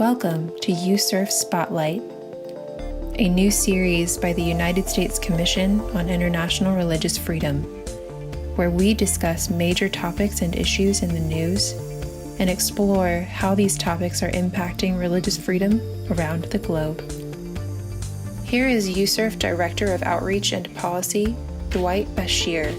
Welcome to USCIRF Spotlight, a new series by the United States Commission on International Religious Freedom, where we discuss major topics and issues in the news and explore how these topics are impacting religious freedom around the globe. Here is USCIRF Director of Outreach and Policy, Dwight Bashir,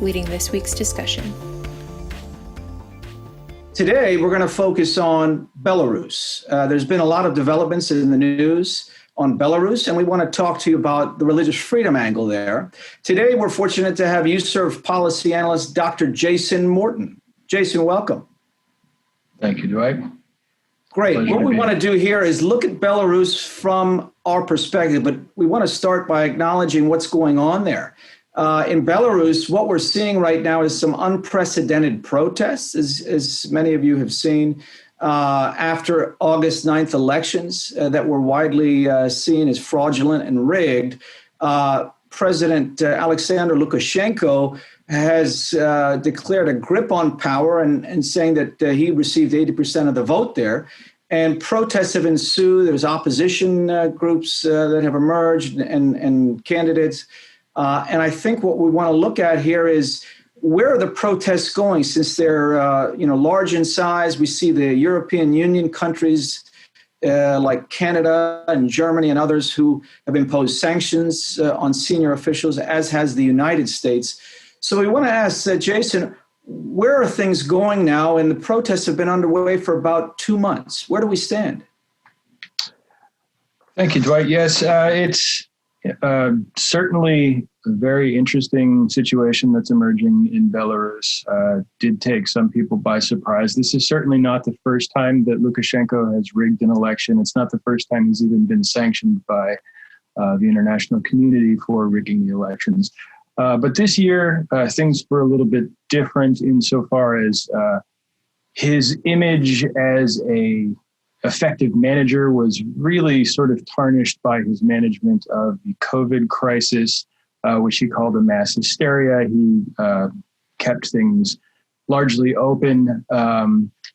leading this week's discussion. Today, we're going to focus on Belarus. There's been a lot of developments in the news on Belarus, and we want to talk to you about the religious freedom angle there. Today, we're fortunate to have USCIRF policy analyst, Dr. Jason Morton. Jason, welcome. Thank you, Dwight. Great. What we want to do here is look at Belarus from our perspective, but we want to start by acknowledging what's going on there. In Belarus, what we're seeing right now is some unprecedented protests, as many of you have seen, after August 9th elections that were widely seen as fraudulent and rigged. President Alexander Lukashenko has declared a grip on power and saying that he received 80% of the vote there. And protests have ensued. There's opposition groups that have emerged and candidates. And I think what we want to look at here is where are the protests going? Since they're large in size, we see the European Union countries like Canada and Germany and others who have imposed sanctions on senior officials, as has the United States. So we want to ask Jason, where are things going now? And the protests have been underway for about 2 months. Where do we stand? Thank you, Dwight. Yes, it's certainly a very interesting situation that's emerging in Belarus. Did take some people by surprise. This is certainly not the first time that Lukashenko has rigged an election. It's not the first time he's even been sanctioned by the international community for rigging the elections. But this year, things were a little bit different insofar as his image as a effective manager was really sort of tarnished by his management of the COVID crisis, which he called a mass hysteria. He kept things largely open,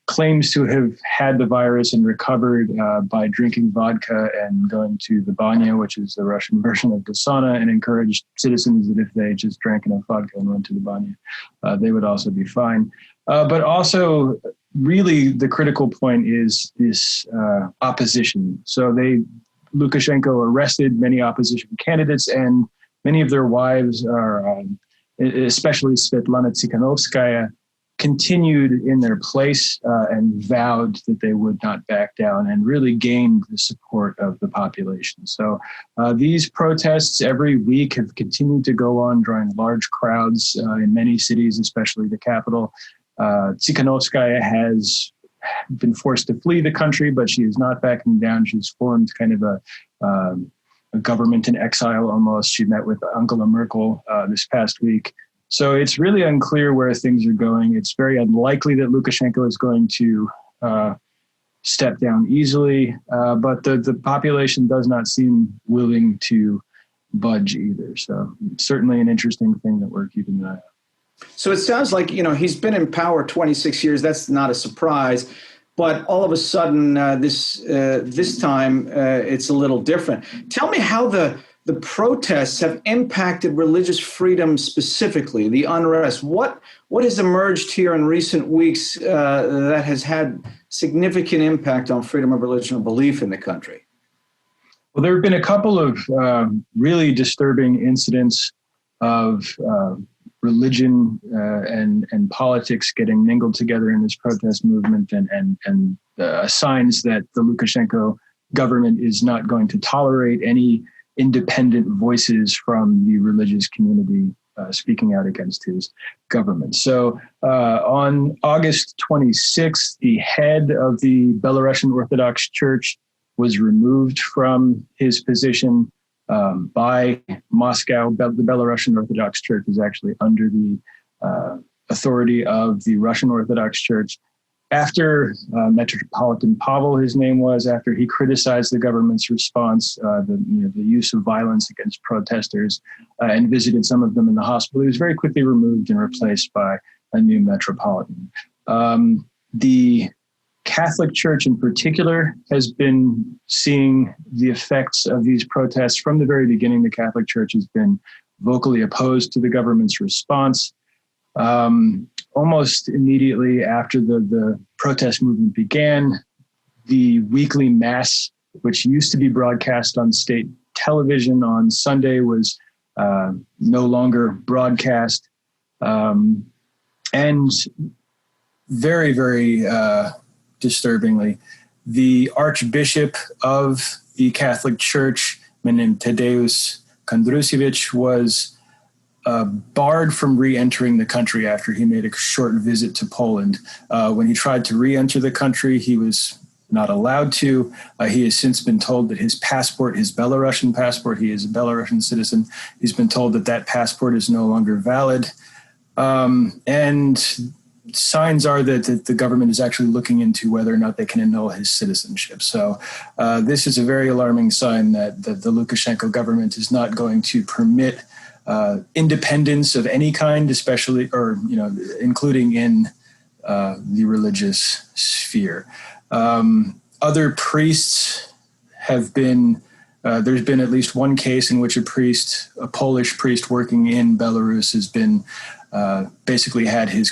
claims to have had the virus and recovered by drinking vodka and going to the banya, which is the Russian version of the sauna, and encouraged citizens that if they just drank enough vodka and went to the banya, they would also be fine. But also, really, the critical point is this opposition. So Lukashenko arrested many opposition candidates, and many of their wives are, especially Svetlana Tikhanovskaya, continued in their place and vowed that they would not back down and really gained the support of the population. So these protests every week have continued to go on, drawing large crowds in many cities, especially the capital. Tikhanovskaya has been forced to flee the country, but she is not backing down. She's formed kind of a government in exile almost. She met with Angela Merkel this past week. So it's really unclear where things are going. It's very unlikely that Lukashenko is going to step down easily, but the population does not seem willing to budge either. So certainly an interesting thing that we're keeping an eye on. So it sounds like, he's been in power 26 years. That's not a surprise. But all of a sudden, this time, it's a little different. Tell me how the protests have impacted religious freedom specifically, the unrest. What has emerged here in recent weeks that has had significant impact on freedom of religion or belief in the country? Well, there have been a couple of really disturbing incidents of religion and politics getting mingled together in this protest movement and signs that the Lukashenko government is not going to tolerate any independent voices from the religious community speaking out against his government. So on August 26th, the head of the Belarusian Orthodox Church was removed from his position by Moscow. The Belarusian Orthodox Church is actually under the authority of the Russian Orthodox Church. After Metropolitan Pavel, his name was, after he criticized the government's response, the use of violence against protesters, and visited some of them in the hospital, he was very quickly removed and replaced by a new Metropolitan. The Catholic Church in particular has been seeing the effects of these protests from the very beginning. The Catholic Church has been vocally opposed to the government's response. Almost immediately after the protest movement began, the weekly Mass, which used to be broadcast on state television on Sunday, was no longer broadcast. And very, very disturbingly, the Archbishop of the Catholic Church, named Tadeusz Kondrusiewicz, was barred from re-entering the country after he made a short visit to Poland. When he tried to re-enter the country, he was not allowed to. He has since been told that his passport, his Belarusian passport, he is a Belarusian citizen. He's been told that that passport is no longer valid. And signs are that the government is actually looking into whether or not they can annul his citizenship. So this is a very alarming sign that the Lukashenko government is not going to permit independence of any kind, especially, or, including in the religious sphere. Other priests have been, there's been at least one case in which a Polish priest working in Belarus has been basically had his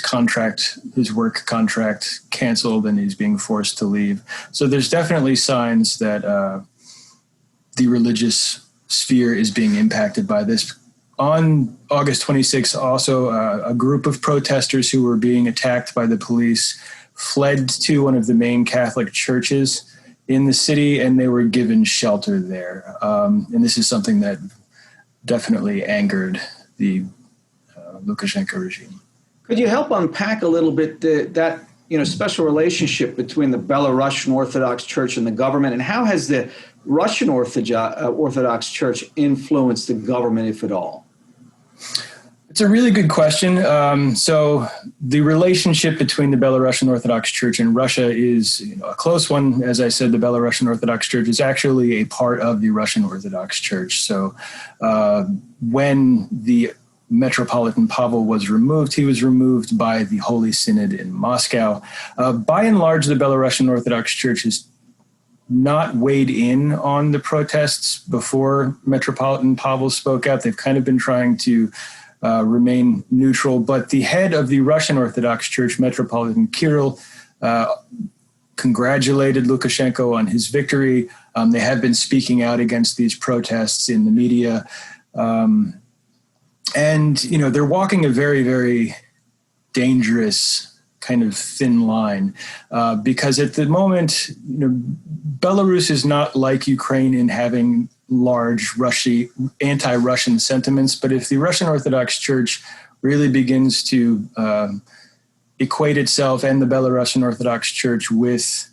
work contract canceled, and he's being forced to leave. So there's definitely signs that the religious sphere is being impacted by this. On August 26th, also a group of protesters who were being attacked by the police fled to one of the main Catholic churches in the city, and they were given shelter there. And this is something that definitely angered the Lukashenko regime. Could you help unpack a little bit that special relationship between the Belarusian Orthodox Church and the government, and how has the Russian Orthodox Church influenced the government, if at all? It's a really good question. So the relationship between the Belarusian Orthodox Church and Russia is a close one. As I said, the Belarusian Orthodox Church is actually a part of the Russian Orthodox Church. So when the Metropolitan Pavel was removed, he was removed by the Holy Synod in Moscow. By and large, the Belarusian Orthodox Church has not weighed in on the protests before Metropolitan Pavel spoke out. They've kind of been trying to remain neutral, but the head of the Russian Orthodox Church, Metropolitan Kirill, congratulated Lukashenko on his victory. They have been speaking out against these protests in the media. And, they're walking a very, very dangerous kind of thin line because at the moment, Belarus is not like Ukraine in having large anti-Russian sentiments. But if the Russian Orthodox Church really begins to equate itself and the Belarusian Orthodox Church with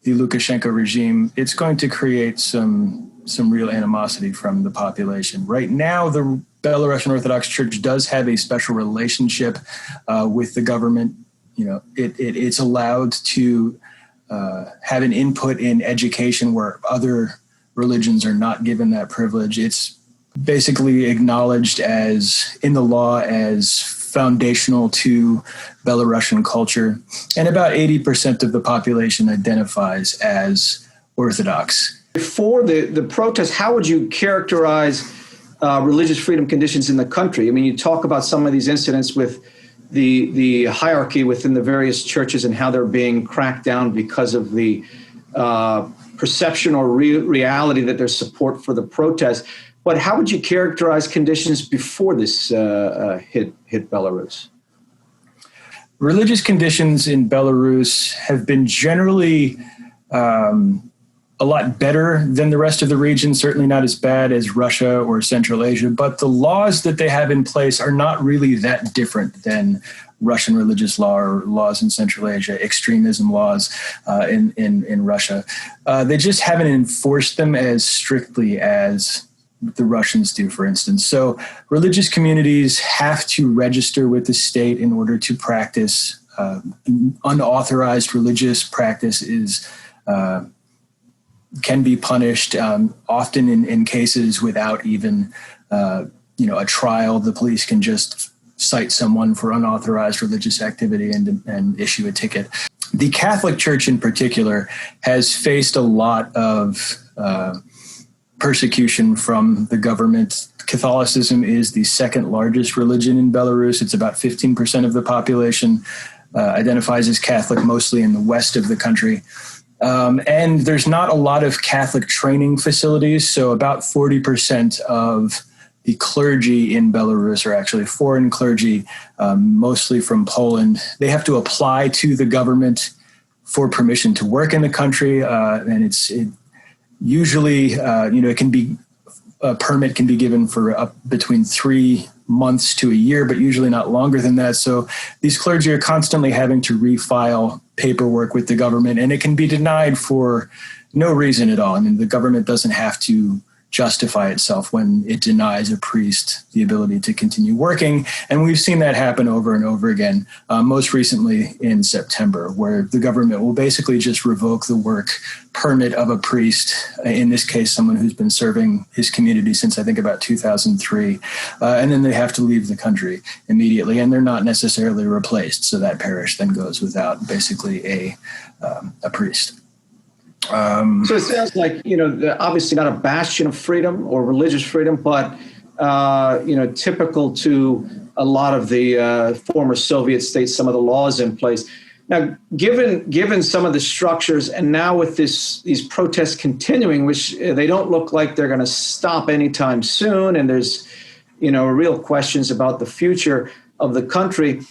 the Lukashenko regime, it's going to create some real animosity from the population. Right now, the Belarusian Orthodox Church does have a special relationship with the government. It's allowed to have an input in education where other religions are not given that privilege. It's basically acknowledged as in the law as foundational to Belarusian culture. And about 80% of the population identifies as Orthodox. Before the protest, how would you characterize religious freedom conditions in the country? I mean, you talk about some of these incidents with the hierarchy within the various churches and how they're being cracked down because of the perception or reality that there's support for the protest. But how would you characterize conditions before this hit Belarus? Religious conditions in Belarus have been generally a lot better than the rest of the region, certainly not as bad as Russia or Central Asia, but the laws that they have in place are not really that different than Russian religious law or laws in Central Asia, extremism laws in Russia. They just haven't enforced them as strictly as the Russians do, for instance. So religious communities have to register with the state in order to practice. Unauthorized religious practice can be punished, often in cases without even a trial. The police can just cite someone for unauthorized religious activity and issue a ticket. The Catholic Church in particular has faced a lot of persecution from the government. Catholicism is the second largest religion in Belarus. It's about 15% of the population identifies as Catholic, mostly in the west of the country. And there's not a lot of Catholic training facilities. So about 40% of the clergy in Belarus are actually foreign clergy, mostly from Poland. They have to apply to the government for permission to work in the country. And it usually, it can be, a permit can be given for up between 3 months to a year, but usually not longer than that. So these clergy are constantly having to refile paperwork with the government, and it can be denied for no reason at all. I mean, the government doesn't have to justify itself when it denies a priest the ability to continue working. And we've seen that happen over and over again, most recently in September, where the government will basically just revoke the work permit of a priest, in this case, someone who's been serving his community since I think about 2003, and then they have to leave the country immediately, and they're not necessarily replaced. So that parish then goes without basically a priest. So it sounds like, obviously not a bastion of freedom or religious freedom, but, typical to a lot of the former Soviet states, some of the laws in place. Now, given some of the structures, and now with these protests continuing, which they don't look like they're going to stop anytime soon, and there's, real questions about the future of the country.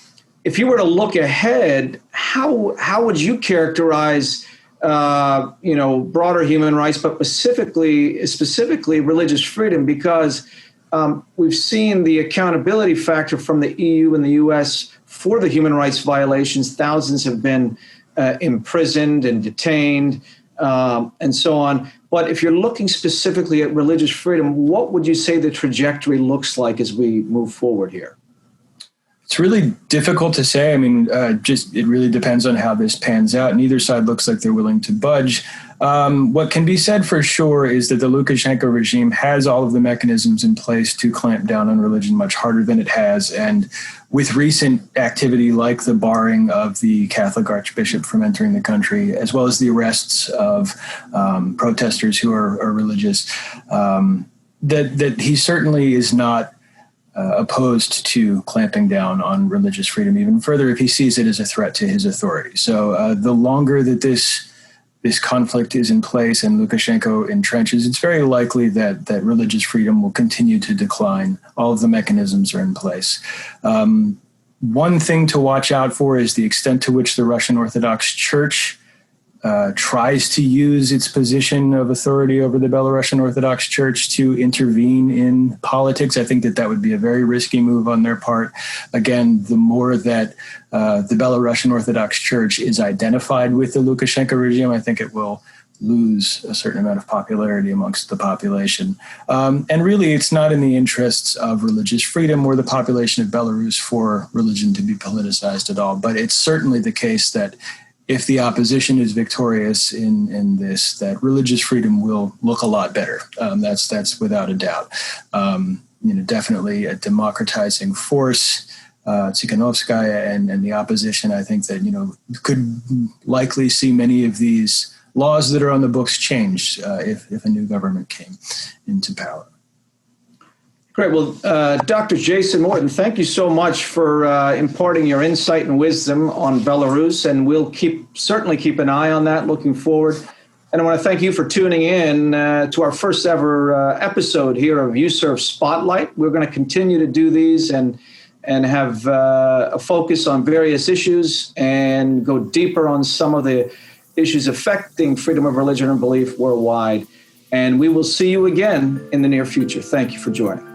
If you were to look ahead, how would you characterize broader human rights, but specifically religious freedom, because we've seen the accountability factor from the EU and the US for the human rights violations. Thousands have been imprisoned and detained and so on. But if you're looking specifically at religious freedom, what would you say the trajectory looks like as we move forward here? It's really difficult to say. I mean, it really depends on how this pans out. Neither side looks like they're willing to budge. What can be said for sure is that the Lukashenko regime has all of the mechanisms in place to clamp down on religion much harder than it has. And with recent activity like the barring of the Catholic archbishop from entering the country, as well as the arrests of protesters who are religious, that he certainly is not opposed to clamping down on religious freedom even further if he sees it as a threat to his authority. So the longer that this conflict is in place and Lukashenko entrenches, it's very likely that religious freedom will continue to decline. All of the mechanisms are in place. One thing to watch out for is the extent to which the Russian Orthodox Church tries to use its position of authority over the Belarusian Orthodox Church to intervene in politics. I think that would be a very risky move on their part. Again, the more that the Belarusian Orthodox Church is identified with the Lukashenko regime, I think it will lose a certain amount of popularity amongst the population. And really, it's not in the interests of religious freedom or the population of Belarus for religion to be politicized at all. But it's certainly the case that if the opposition is victorious in this, that religious freedom will look a lot better. That's without a doubt. Definitely a democratizing force. Tsikhanovskaya and the opposition, I think that, could likely see many of these laws that are on the books changed if a new government came into power. Great. Well, Dr. Jason Morton, thank you so much for imparting your insight and wisdom on Belarus, and we'll certainly keep an eye on that looking forward. And I want to thank you for tuning in to our first ever episode here of USCIRF Spotlight. We're going to continue to do these and have a focus on various issues and go deeper on some of the issues affecting freedom of religion and belief worldwide. And we will see you again in the near future. Thank you for joining.